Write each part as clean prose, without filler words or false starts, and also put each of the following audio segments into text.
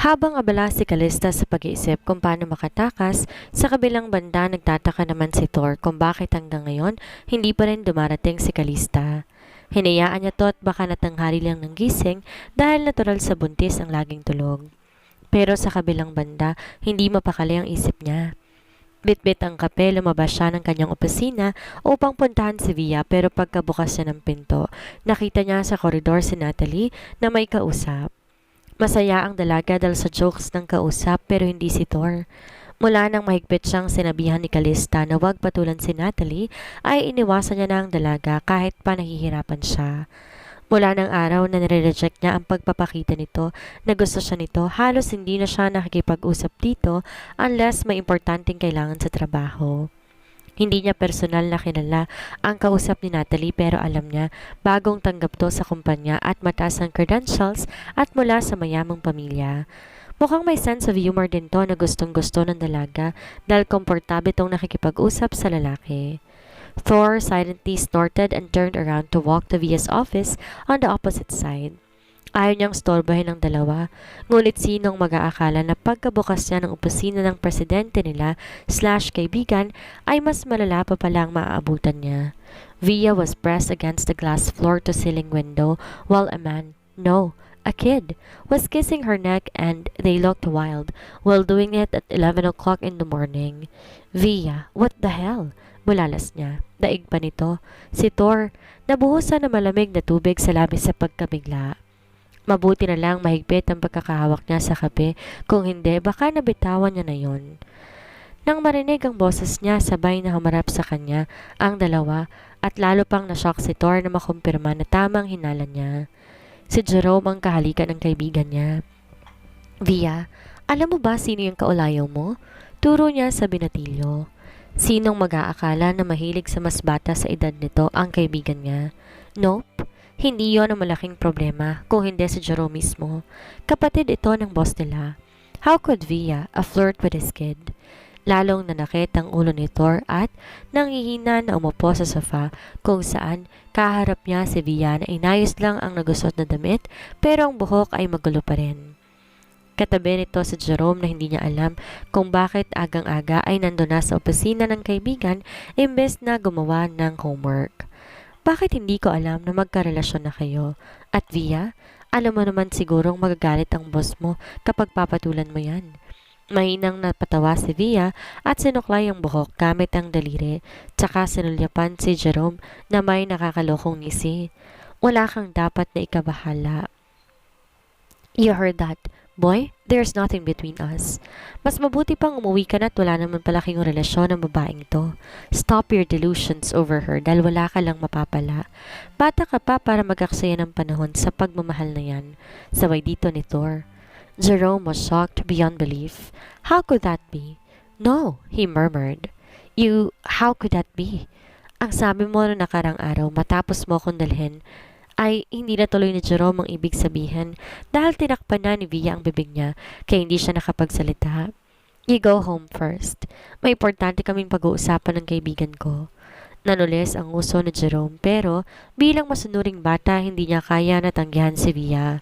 Habang abala si Calista sa pag-iisip kung paano makatakas, sa kabilang banda nagtataka naman si Thor kung bakit hanggang ngayon hindi pa rin dumarating si Calista. Hinayaan niya to at baka natanghali lang ng gising dahil natural sa buntis ang laging tulog. Pero sa kabilang banda, hindi mapakali ang isip niya. Bitbit ang kape, lumabas siya ng kanyang opisina upang puntahan si Via pero pagkabukas niya ng pinto, nakita niya sa koridor si Natalie na may kausap. Masaya ang dalaga dahil sa jokes ng kausap pero hindi si Thor. Mula nang mahigpit siyang sinabihan ni Calista na huwag patulan si Natalie, ay iniwasan niya na ang dalaga kahit pa nahihirapan siya. Mula ng araw na nire-reject niya ang pagpapakita nito na gusto siya nito, halos hindi na siya nakikipag-usap dito unless may importanteng kailangan sa trabaho. Hindi niya personal na kilala ang kausap ni Natalie pero alam niya bagong tanggap to sa kumpanya at mataas ang credentials at mula sa mayamang pamilya. Mukhang may sense of humor din to na gustong gusto ng dalaga dahil komportable tong nakikipag-usap sa lalaki. Thor silently snorted and turned around to walk to Via's office on the opposite side. Ayaw niyang storbahin ng dalawa, ngunit sinong mag-aakala na pagkabukas niya ng opisina ng presidente nila / kaibigan ay mas malala pa pala ang maaabutan niya. Via was pressed against the glass floor-to-ceiling window while a kid, was kissing her neck and they looked wild while doing it at 11 o'clock in the morning. Via, what the hell? Bulalas niya. Daig pa nito. Si Thor, nabuhusan ng malamig na tubig sa labis sa pagkabigla. Mabuti na lang mahigpit ang pagkakahawak niya sa kape, kung hindi baka nabitawan niya na yon. Nang marinig ang boses niya, sabay na humarap sa kanya ang dalawa at lalo pang nashock si Thor na makumpirma na tamang hinala niya. Si Jerome ang kahalikan ng kaibigan niya. Via, alam mo ba sino yung kaulayaw mo? Turo niya sa binatilyo. Sinong mag-aakala na mahilig sa mas bata sa edad nito ang kaibigan niya? Nope. Hindi yon ang malaking problema, kung hindi si Jerome mismo. Kapatid ito ng boss nila. How could Via, a flirt with his kid? Lalong nanakit ang ulo ni Thor at nanghihina na umupo sa sofa kung saan kaharap niya si Via na inayos lang ang nagusot na damit pero ang buhok ay magulo pa rin. Katabi nito si Jerome na hindi niya alam kung bakit agang-aga ay nandun na sa opisina ng kaibigan imbes na gumawa ng homework. Bakit hindi ko alam na magkarelasyon na kayo? At Via, alam mo naman sigurong magagalit ang boss mo kapag papatulan mo yan. Mahinang napatawa si Via at sinuklay ang buhok gamit ang daliri, tsaka sinulyapan si Jerome na may nakakalokong ngisi. Wala kang dapat na ikabahala. You heard that. Boy, there's nothing between us. Mas mabuti pang umuwi ka na't wala naman pala kayong relasyon ng babaeng to. Stop your delusions over her dahil wala ka lang mapapala. Bata ka pa para mag-aksaya ng panahon sa pagmamahal na yan. Sabay dito ni Thor. Jerome was shocked beyond belief. How could that be? No, he murmured. How could that be? Ang sabi mo na nakarang araw matapos mo akong dalhin, ay hindi natuloy ni Jerome ang ibig sabihin dahil tinakpan na ni Via ang bibig niya kaya hindi siya nakapagsalita. You go home first. May importante kaming pag-uusapan ng kaibigan ko. Nanulis ang uso ni Jerome pero bilang masunuring bata hindi niya kaya natanggihan si Via.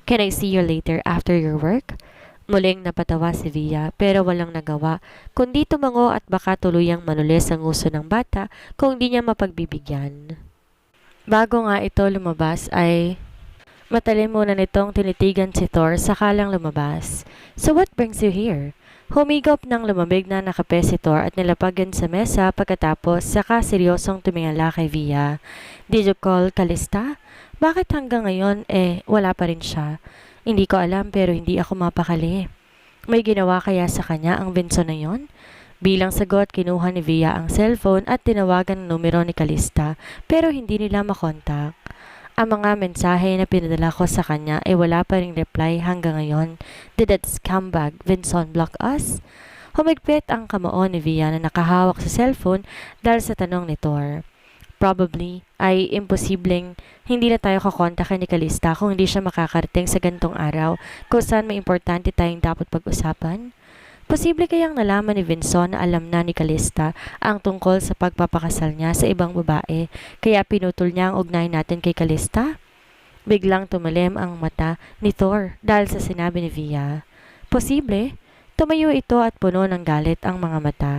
Can I see you later after your work? Muling napatawa si Via pero walang nagawa kundi tumango at baka tuluyang manulis ang uso ng bata kung di niya mapagbibigyan. Bago nga ito lumabas ay matalim muna nitong tinitigan si Thor sakalang lumabas. So what brings you here? Humigop ng lumamig na nakape si Thor at nilapagan sa mesa pagkatapos saka seryosong tumingala kay Via. Did you call Calista? Bakit hanggang ngayon wala pa rin siya? Hindi ko alam pero hindi ako mapakali. May ginawa kaya sa kanya ang Vinson na yon? Bilang sagot, kinuha ni Via ang cellphone at tinawagan ang numero ni Calista pero hindi nila makontak. Ang mga mensahe na pinadala ko sa kanya ay wala pa ring reply hanggang ngayon. Did that scumbag Vincent block us? Humigpit ang kamao ni Via na nakahawak sa cellphone dahil sa tanong ni Thor. Probably ay imposibleng hindi na tayo kakontakin ni Calista kung hindi siya makakarating sa gantong araw kung saan may importante tayong dapat pag-usapan. Posible kayang nalaman ni Vincent na alam na ni Calista ang tungkol sa pagpapakasal niya sa ibang babae, kaya pinutol niya ang ugnayan natin kay Calista? Biglang tumalim ang mata ni Thor dahil sa sinabi ni Via. Posible. Tumayo ito at puno ng galit ang mga mata.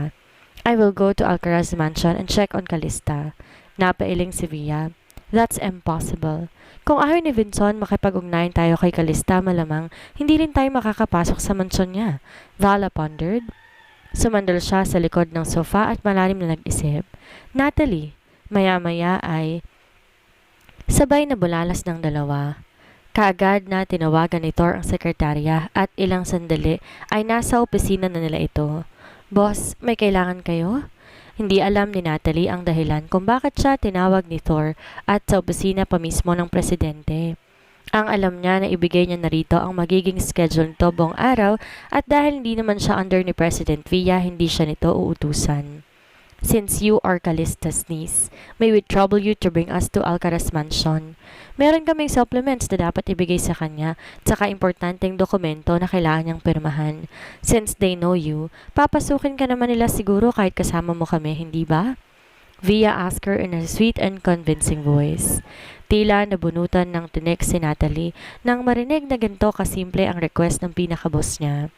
I will go to Alcaraz Mansion and check on Calista. Napailing si Via. That's impossible. Kung ayaw ni Vinson makipag-ugnayan tayo kay Calista, malamang hindi rin tayo makakapasok sa mansyon niya. Vala pondered. Sumandal siya sa likod ng sofa at malalim na nag-isip. Natalie, maya-maya ay sabay na bulalas ng dalawa. Kaagad na tinawagan ni Thor ang sekretarya at ilang sandali ay nasa opisina na nila ito. Boss, may kailangan kayo? Hindi alam ni Natalie ang dahilan kung bakit siya tinawag ni Thor at sa opisina pa mismo ng presidente. Ang alam niya na ibigay niya na rito ang magiging schedule nito buong araw at dahil hindi naman siya under ni President Villa, hindi siya nito uutusan. Since you are Calista's niece, may we trouble you to bring us to Alcaraz Mansion. Meron kaming supplements na dapat ibigay sa kanya, tsaka importanteng dokumento na kailangan niyang pirmahan. Since they know you, papasukin ka naman nila siguro kahit kasama mo kami, hindi ba? Via asked her in a sweet and convincing voice. Tila nabunutan ng tinik si Natalie nang marinig na ganito kasimple ang request ng pinakaboss niya.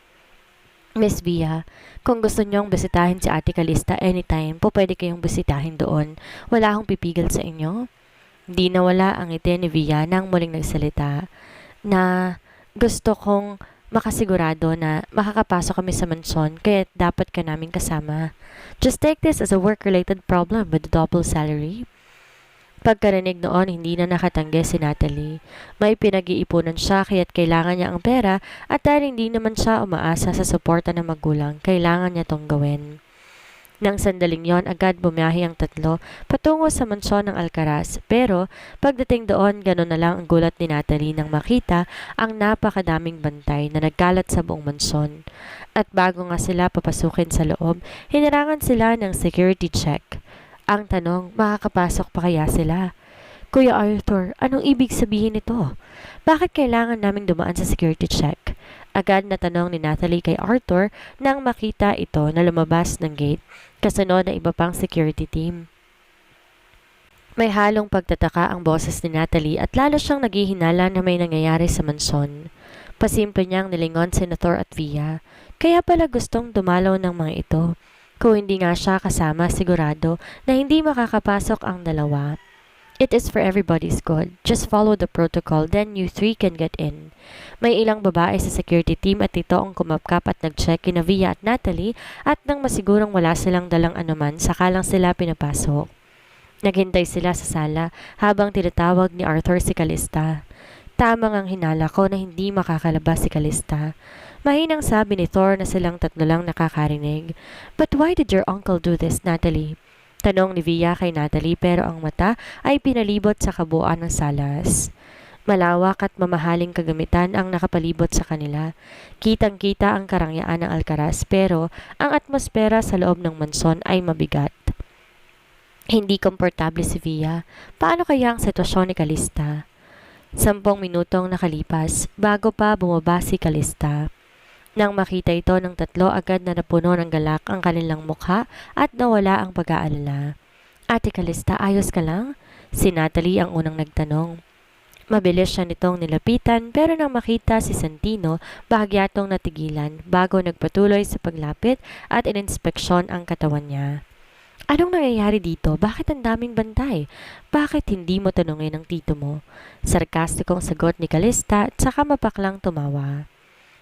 Miss Via, kung gusto niyong bisitahin si Ate Calista anytime, po pwede kayong bisitahin doon. Wala akong pipigil sa inyo. Di nawala ang ngiti ni Via nang muling nagsalita na gusto kong makasigurado na makakapasok kami sa mansyon kaya dapat ka naming kasama. Just take this as a work-related problem with the double salary. Pagkarinig noon, hindi na nakatanggi si Natalie. May pinag-iipunan siya kaya't kailangan niya ang pera at dahil hindi naman siya umaasa sa suporta ng magulang, kailangan niya tong gawin. Nang sandaling yon, agad bumiyahe ang tatlo patungo sa mansyon ng Alcaraz. Pero pagdating doon, gano'n na lang ang gulat ni Natalie nang makita ang napakadaming bantay na nagkalat sa buong mansyon. At bago nga sila papasukin sa loob, hinirangan sila ng security check. Ang tanong, makakapasok pa kaya sila? Kuya Arthur, anong ibig sabihin nito? Bakit kailangan naming dumaan sa security check? Agad na tanong ni Natalie kay Arthur nang makita ito na lumabas ng gate kasunod ng iba pang security team. May halong pagtataka ang boses ni Natalie at lalo siyang naghihinala na may nangyayari sa mansyon. Pasimple niyang nilingon si Thor at Via. Kaya pala gustong dumalaw ng mga ito. Kung hindi nga siya kasama, sigurado na hindi makakapasok ang dalawa. It is for everybody's good. Just follow the protocol, then you three can get in. May ilang babae sa security team at ito ang kumapkap at nag-check kina Via at Natalie at nang masigurong wala silang dalang anuman, saka lang sila pinapasok. Naghintay sila sa sala habang tinatawag ni Arthur si Calista. Tamang ang hinala ko na hindi makakalabas si Calista. Mahinang sabi ni Thor na silang tatlo lang nakakarinig. But why did your uncle do this, Natalie? Tanong ni Via kay Natalie pero ang mata ay pinalibot sa kabuuan ng salas. Malawak at mamahaling kagamitan ang nakapalibot sa kanila. Kitang-kita ang karangyaan ng Alcaraz pero ang atmosfera sa loob ng mansyon ay mabigat. Hindi komportable si Via. Paano kaya ang sitwasyon ni Calista? 10 minutong nakalipas bago pa bumaba si Calista. Nang makita ito ng tatlo, agad na napuno ng galak ang kanilang mukha at nawala ang pag-aalala. Ate Calista, ayos ka lang? Si Natalie ang unang nagtanong. Mabilis siya nitong nilapitan pero nang makita si Santino, bahagyatong natigilan bago nagpatuloy sa paglapit at ininspeksyon ang katawan niya. Anong nangyayari dito? Bakit ang daming bantay? Bakit hindi mo tanungin ang tito mo? Sarkastikong sagot ni Calista at saka mapaklang tumawa.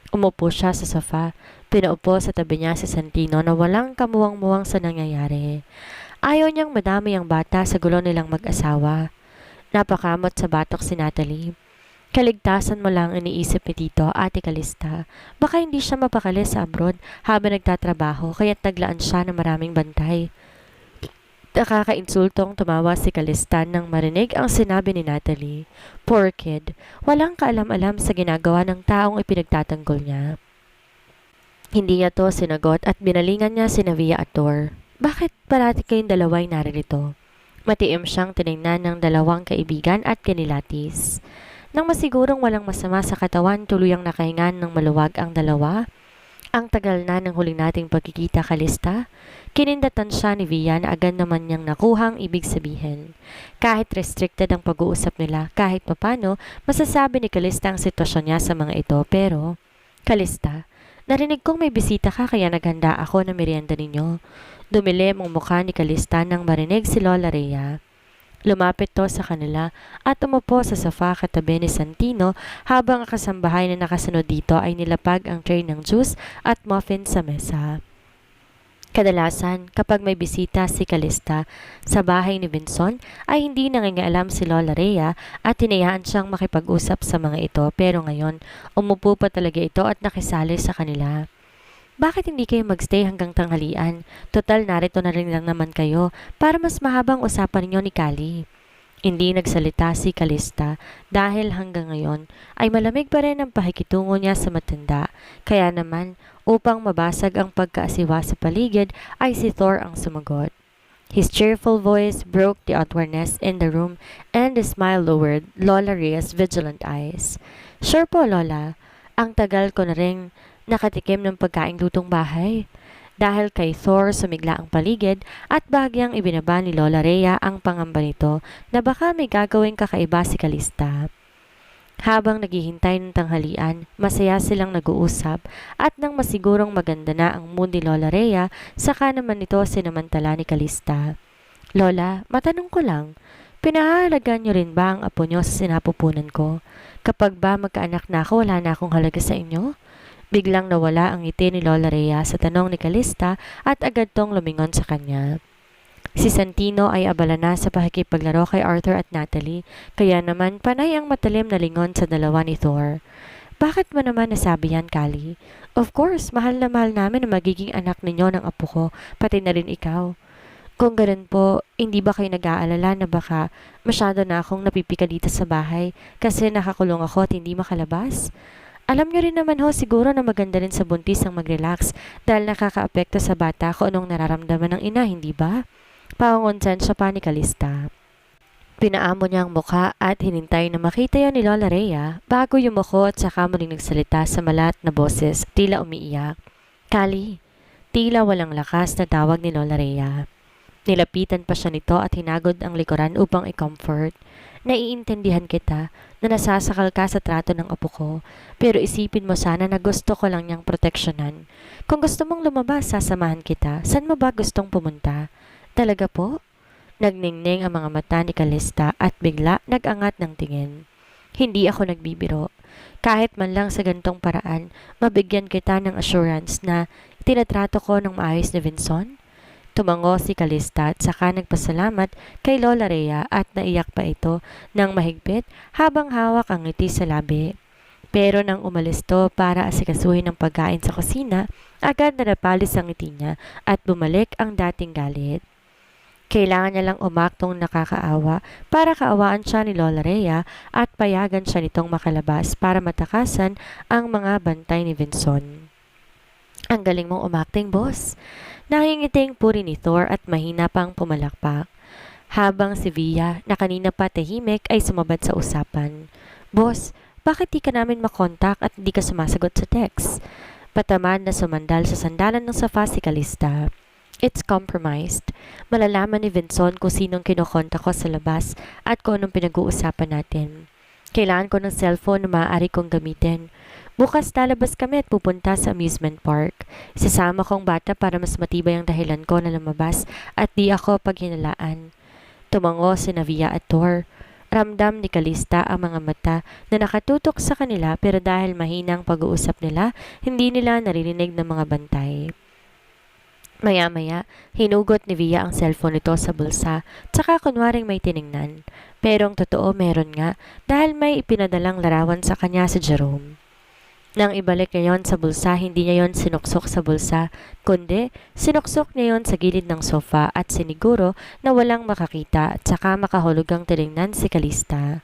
Umupo siya sa sofa. Pinaupo sa tabi niya si Santino na walang kamuwang-muwang sa nangyayari. Ayaw niyang madami ang bata sa gulo nilang mag-asawa. Napakamot sa batok si Natalie. Kaligtasan mo lang iniisip ni Tito, Ate Calista. Baka hindi siya mapakali sa abroad habang nagtatrabaho kaya't naglaan siya ng maraming bantay. Nakakainsultong tumawa si Calista nang marinig ang sinabi ni Natalie. Poor kid, walang kaalam-alam sa ginagawa ng taong ipinagtatanggol niya. Hindi niya to sinagot at binalingan niya si Via at Thor. Bakit parati kayong dalawa'y naririto? Matiim siyang tinignan ng dalawang kaibigan at kinilatis. Nang masigurong walang masama sa katawan, tuluyang nakahingan ng maluwag ang dalawa. Ang tagal na ng huling nating pagkikita, Calista. Kinindatan siya ni Via na agad naman niyang nakuhang ibig sabihin. Kahit restricted ang pag-uusap nila, kahit papano, masasabi ni Calista ang sitwasyon niya sa mga ito. Pero, Calista, Narinig kong may bisita ka kaya naghanda ako ng merienda ninyo. Dumilim ang mukha ni Calista nang marinig si Lola Rhea. Lumapit to sa kanila at umupo sa sofa katabi ni Santino habang ang kasambahay na nakasunod dito ay nilapag ang tray ng juice at muffin sa mesa. Kadalasan, kapag may bisita si Calista sa bahay ni Vinson, ay hindi nangingialam si Lola Rhea at hinayaan siyang makipag-usap sa mga ito pero ngayon, umupo pa talaga ito at nakisali sa kanila. Bakit hindi kayo magstay hanggang tanghalian? Total narito na rin lang naman kayo para mas mahabang usapan ninyo ni Kali. Hindi nagsalita si Calista dahil hanggang ngayon ay malamig pa rin ang pakikitungo niya sa matanda. Kaya naman, upang mabasag ang pagkaasiwa sa paligid ay si Thor ang sumagot. His cheerful voice broke the awkwardness in the room and the smile lowered Lola Rhea's vigilant eyes. Sure po, Lola. Ang tagal ko na rin nakatikim ng pagkaing lutong bahay. Dahil kay Thor sumigla ang paligid at bahagyang ibinaba ni Lola Rhea ang pangamba nito na baka may gagawing kakaiba si Calista. Habang naghihintay ng tanghalian, masaya silang nag-uusap at nang masigurong maganda na ang mood ni Lola Rhea, saka naman ito sinamantala ni Calista. Lola, matanong ko lang, pinahahalagan niyo rin ba ang apo niyo sa sinapupunan ko? Kapag ba magkaanak na ako, wala na akong halaga sa inyo? Biglang nawala ang ngiti ni Lola Rhea sa tanong ni Calista at agad tong lumingon sa kanya. Si Santino ay abala na sa pakikipaglaro kay Arthur at Natalie, kaya naman panay ang matalim na lingon sa dalawa ni Thor. Bakit mo naman nasabi yan, Kali? Of course, mahal na mahal namin ang magiging anak ninyo ng apo ko, pati na rin ikaw. Kung ganun po, hindi ba kayo nag-aalala na baka masyado na akong napipika dito sa bahay kasi nakakulong ako at hindi makalabas? Alam niyo rin naman ho siguro na maganda rin sa buntis ang mag-relax dahil nakakaapekto sa bata kung anong nararamdaman ng ina, hindi ba? Paungonsan siya pa ni Calista. Pinaamo niya ang mukha at hinintay na makita yon ni Lola Rhea bago yumuko at saka muling nagsalita sa malat na boses, tila umiiyak. Kali, tila walang lakas na tawag ni Lola Rhea. Nilapitan pa siya nito at hinagod ang likuran upang i-comfort. Naiintindihan kita na nasasakal ka sa trato ng apo ko, pero isipin mo sana na gusto ko lang niyang proteksyonan. Kung gusto mong lumabas, sasamahan kita. Saan mo ba gustong pumunta? Talaga po? Nagningning ang mga mata ni Calista at bigla nag-angat ng tingin. Hindi ako nagbibiro. Kahit man lang sa gantong paraan, mabigyan kita ng assurance na tinatrato ko ng maayos ni Vinson? Tumango si Calista at saka nagpasalamat kay Lola Rhea at naiyak pa ito ng mahigpit habang hawak ang ngiti sa labi. Pero nang umalis to para asikasuhin ng pagkain sa kusina, agad nanapalis ang ngiti niya at bumalik ang dating galit. Kailangan niya lang umaktong nakakaawa para kaawaan siya ni Lola Rhea at payagan siya nitong makalabas para matakasan ang mga bantay ni Vinson. Ang galing mong umakting, boss. Nangingiting puri ni Thor at mahina pang pumalakpak. Habang si Via, na kanina pa tahimik, ay sumabad sa usapan. Boss, bakit di ka namin makontak at di ka sumasagot sa text? Patamad na sumandal sa sandalan ng sofa si Calista. It's compromised. Malalaman ni Vinson kung sinong kinokontak ko sa labas at kung anong pinag-uusapan natin. Kailangan ko ng cellphone na maaari kong gamitin. Bukas lalabas kami at pupunta sa amusement park. Isasama kong bata para mas matibay ang dahilan ko na lumabas at di ako paghinalaan. Tumango si Via at Thor. Ramdam ni Calista ang mga mata na nakatutok sa kanila pero dahil mahinang pag-uusap nila, hindi nila naririnig ng mga bantay. Maya-maya, hinugot ni Via ang cellphone nito sa bulsa, tsaka kunwaring may tiningnan. Pero ang totoo meron nga dahil may ipinadalang larawan sa kanya si Jerome. Nang ibalik niya yon sa bulsa, hindi niya yon sinuksok sa bulsa, kundi sinuksok niya yon sa gilid ng sofa at siniguro na walang makakita at saka makahulugang tiningnan si Calista.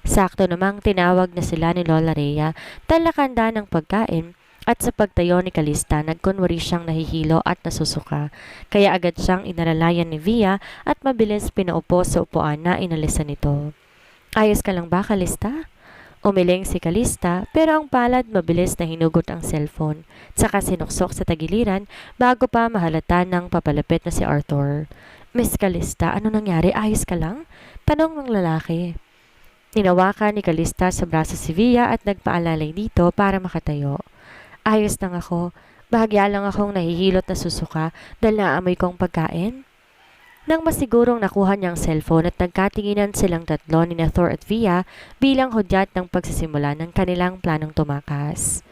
Sakto namang tinawag na sila ni Lola Rhea dahil nakahanda ng pagkain at sa pagtayo ni Calista nagkunwari siyang nahihilo at nasusuka, kaya agad siyang inalalayan ni Via at mabilis pinaupo sa upuan na inalisan nito. Ayos ka lang ba, Calista? Umiling si Calista pero ang palad mabilis na hinugot ang cellphone, saka sinuksok sa tagiliran bago pa mahalata ng papalapit na si Arthur. Miss Calista, ano nangyari? Ayos ka lang? Tanong ng lalaki. Ninawakan ni Calista sa braso si Via at nagpaalalay dito para makatayo. Ayos lang ako. Bahagya lang akong nahihilot na susuka dahil naamoy kong pagkain. Nang masigurong nakuha niyang cellphone at nagkatinginan silang tatlo ni na Thor at Via bilang hudyat ng pagsisimula ng kanilang planong tumakas.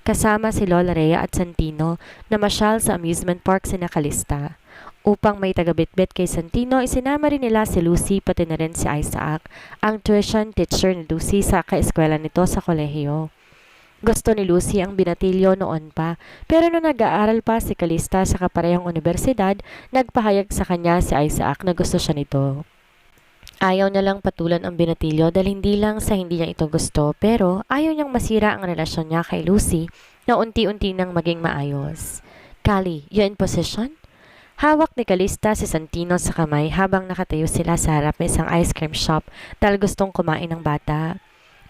Kasama si Lola Rhea at Santino na masyal sa amusement park si Nakalista. Upang may tagabitbit kay Santino, isinama rin nila si Lucy pati na rin si Isaac, ang tuition teacher ni Lucy sa kaeskwela nito sa kolehiyo. Gusto ni Lucy ang binatilyo noon pa, pero nung nag-aaral pa si Calista sa kaparehong universidad, nagpahayag sa kanya si Isaac na gusto siya nito. Ayaw niya lang patulan ang binatilyo dahil hindi lang sa hindi niya ito gusto, pero ayaw niyang masira ang relasyon niya kay Lucy na unti-unti nang maging maayos. Callie, you in position? Hawak ni Calista si Santino sa kamay habang nakatayo sila sa harap ng isang ice cream shop dahil gustong kumain ng bata.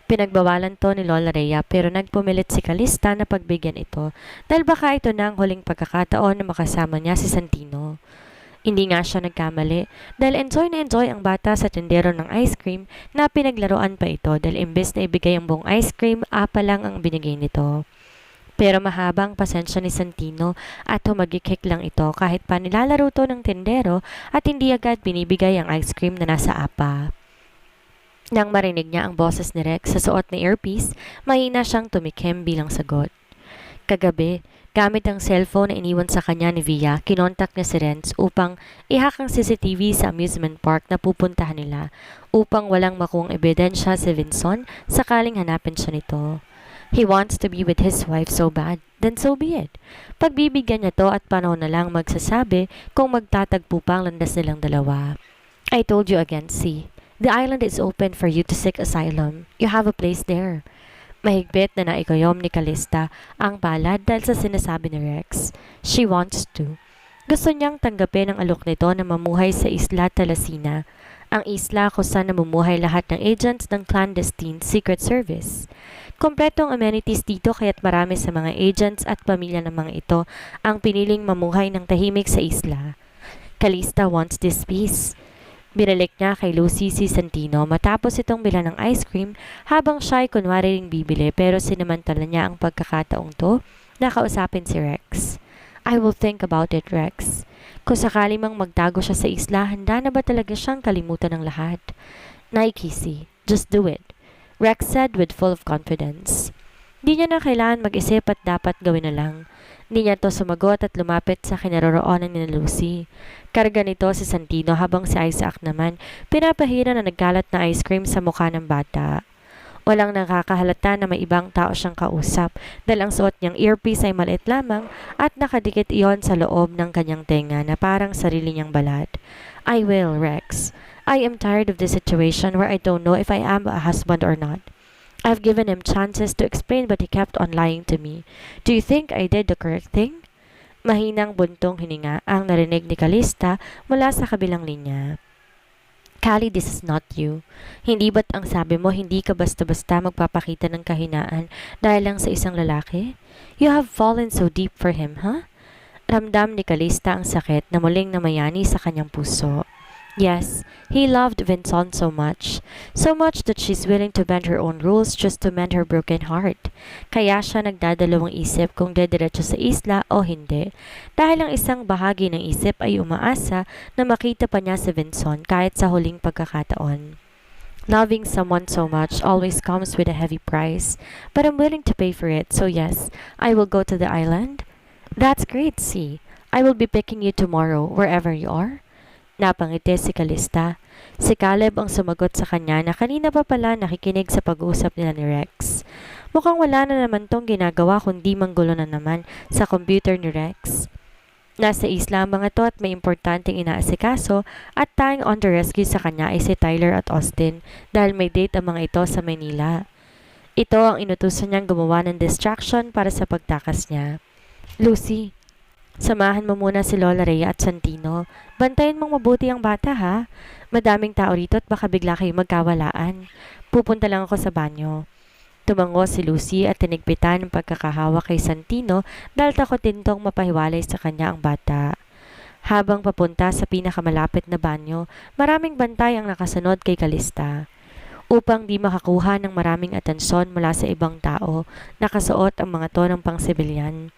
Pinagbawalan to ni Lola Rhea pero nagpumilit si Calista na pagbigyan ito dahil baka ito na ang huling pagkakataon na makasama niya si Santino. Hindi nga siya nagkamali dahil enjoy na enjoy ang bata sa tindero ng ice cream na pinaglaruan pa ito dahil imbes na ibigay ang buong ice cream, apa lang ang binigay nito. Pero mahabang pasensya ni Santino at humagikik lang ito kahit pa nilalaro to ng tindero at hindi agad binibigay ang ice cream na nasa apa. Nang marinig niya ang boses ni Rex sa suot na earpiece, mahina siyang tumikim bilang sagot. Kagabi, gamit ang cellphone na iniwan sa kanya ni Via, kinontak niya si Renz upang ihak ang CCTV sa amusement park na pupuntahan nila upang walang makuhang ebidensya si Vinson sakaling hanapin siya nito. He wants to be with his wife so bad, then so be it. Pagbibigyan niya to at panahon na lang magsasabi kung magtatagpo pa ang landas nilang dalawa. I told you again, see. The island is open for you to seek asylum. You have a place there. Mahigpit na naikayom ni Calista ang palad dahil sa sinasabi ni Rex. She wants to. Gusto niyang tanggapin ang alok nito na mamuhay sa Isla Talasina, ang isla kung saan namumuhay lahat ng agents ng clandestine Secret Service. Kompletong amenities dito kaya't marami sa mga agents at pamilya ng mga ito ang piniling mamuhay ng tahimik sa isla. Calista wants this peace. Binalik niya kay Lucy si Santino matapos itong bilan ng ice cream habang siya ay kunwari ring bibili pero sinamantala niya ang pagkakataong to na kausapin si Rex. I will think about it, Rex. Kung sakali mang magtago siya sa isla, handa na ba talaga siyang kalimutan ng lahat? Naikisi, just do it, Rex said with full of confidence. Di niya na kailangan mag-isip at dapat gawin na lang. Hindi niya to sumagot at lumapit sa kinaroroonan ni Lucy. Karga nito si Santino habang si Isaac naman pinapahira na nagkalat na ice cream sa mukha ng bata. Walang nakakahalata na may ibang tao siyang kausap dahil ang suot niyang earpiece ay maliit lamang at nakadikit iyon sa loob ng kanyang tenga na parang sarili niyang balat. I will, Rex. I am tired of this situation where I don't know if I am a husband or not. I've given him chances to explain but he kept on lying to me. Do you think I did the correct thing? Mahinang buntong hininga ang narinig ni Calista mula sa kabilang linya. Callie, this is not you. Hindi ba't ang sabi mo hindi ka basta-basta magpapakita ng kahinaan dahil lang sa isang lalaki? You have fallen so deep for him, huh? Ramdam ni Calista ang sakit na muling namayani sa kanyang puso. Yes, he loved Vincent so much that she's willing to bend her own rules just to mend her broken heart. Kaya siya nagdadalawang isip kung dediretso sa isla o hindi, dahil ang isang bahagi ng isip ay umaasa na makita pa niya si Vincent kahit sa huling pagkakataon. Loving someone so much always comes with a heavy price, but I'm willing to pay for it, so yes, I will go to the island. That's great, see. I will be picking you tomorrow, wherever you are. Napangiti si Calista. Si Caleb ang sumagot sa kanya na kanina pa pala nakikinig sa pag-uusap nila ni Rex. Mukhang wala na naman tong ginagawa kundi manggulo na naman sa computer ni Rex. Nasa isla ang mga to at may importanteng inaasikaso at tayong on the rescue sa kanya ay si Tyler at Austin dahil may date ang mga ito sa Manila. Ito ang inutusan niyang gumawa ng distraction para sa pagtakas niya. Lucy, samahan mo muna si Lola Rhea at Santino. Bantayan mong mabuti ang bata ha. Madaming tao rito at baka bigla kayo magkawalaan. Pupunta lang ako sa banyo. Tumango si Lucy at tinigpitan ng pagkakahawak kay Santino dahil takot din tong mapahiwalay sa kanya ang bata. Habang papunta sa pinakamalapit na banyo, maraming bantay ang nakasunod kay Calista. upang di makakuha ng maraming atensyon mula sa ibang tao. Nakasuot ang mga to ng pangsibilyan.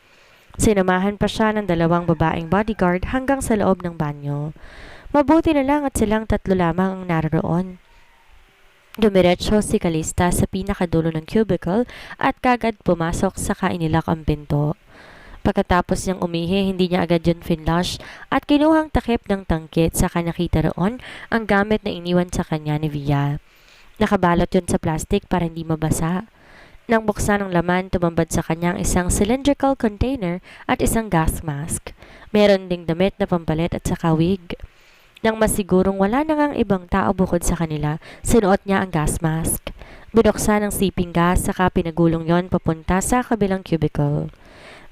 Sinamahan pa siya ng 2 babaeng bodyguard hanggang sa loob ng banyo. Mabuti na lang at silang 3 lamang ang naroon. Dumiretso si Calista sa pinakadulo ng cubicle at kagad pumasok saka inilak ang pinto. Pagkatapos niyang umihi, hindi niya agad yun finlush at kinuhang takip ng tangkit saka nakita roon ang gamit na iniwan sa kanya ni Via. Nakabalot yun sa plastic para hindi mabasa. Nang buksan ang laman, tumambad sa kanyang isang cylindrical container at isang gas mask. Meron ding damit na pampalit at saka wig. Nang masigurong wala na ngang ibang tao bukod sa kanila, sinuot niya ang gas mask. Binuksan ang sleeping gas saka pinagulong yon papunta sa kabilang cubicle.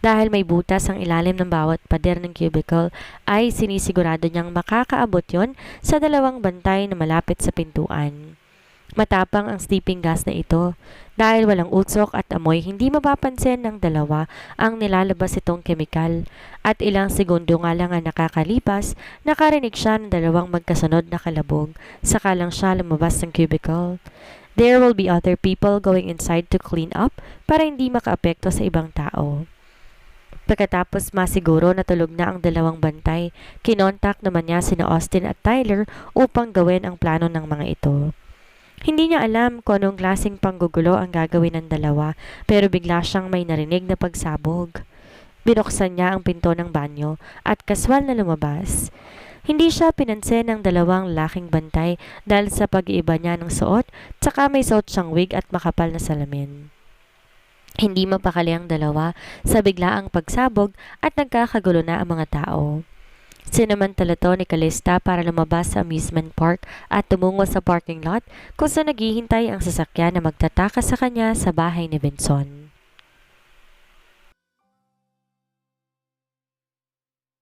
Dahil may butas ang ilalim ng bawat pader ng cubicle, ay sinisigurado niyang makakaabot yon sa 2 bantay na malapit sa pintuan. Matapang ang sleeping gas na ito. Dahil walang usok at amoy, hindi mapapansin ng 2 ang nilalabas itong kemikal. At ilang segundo nga lang ang nakakalipas, nakarinig siya ng 2 magkasunod na kalabog. Saka lang siya lumabas ng cubicle. There will be other people going inside to clean up para hindi makaapekto sa ibang tao. Pagkatapos masiguro na tulog na ang 2 bantay, kinontak naman niya sina Austin at Tyler upang gawin ang plano ng mga ito. Hindi niya alam kung anong klaseng panggugulo ang gagawin ng 2, pero bigla siyang may narinig na pagsabog. Binuksan niya ang pinto ng banyo at kaswal na lumabas. Hindi siya pinansin ng 2 lalaking bantay dahil sa pag-iiba niya ng suot, tsaka may suot siyang wig at makapal na salamin. Hindi mapakali ang 2 sa biglaang pagsabog at nagkakagulo na ang mga tao. Sinamantala to ni Calista para lumabas sa amusement park at tumungo sa parking lot kung saan naghihintay ang sasakyan na magtataka sa kanya sa bahay ni Vinson.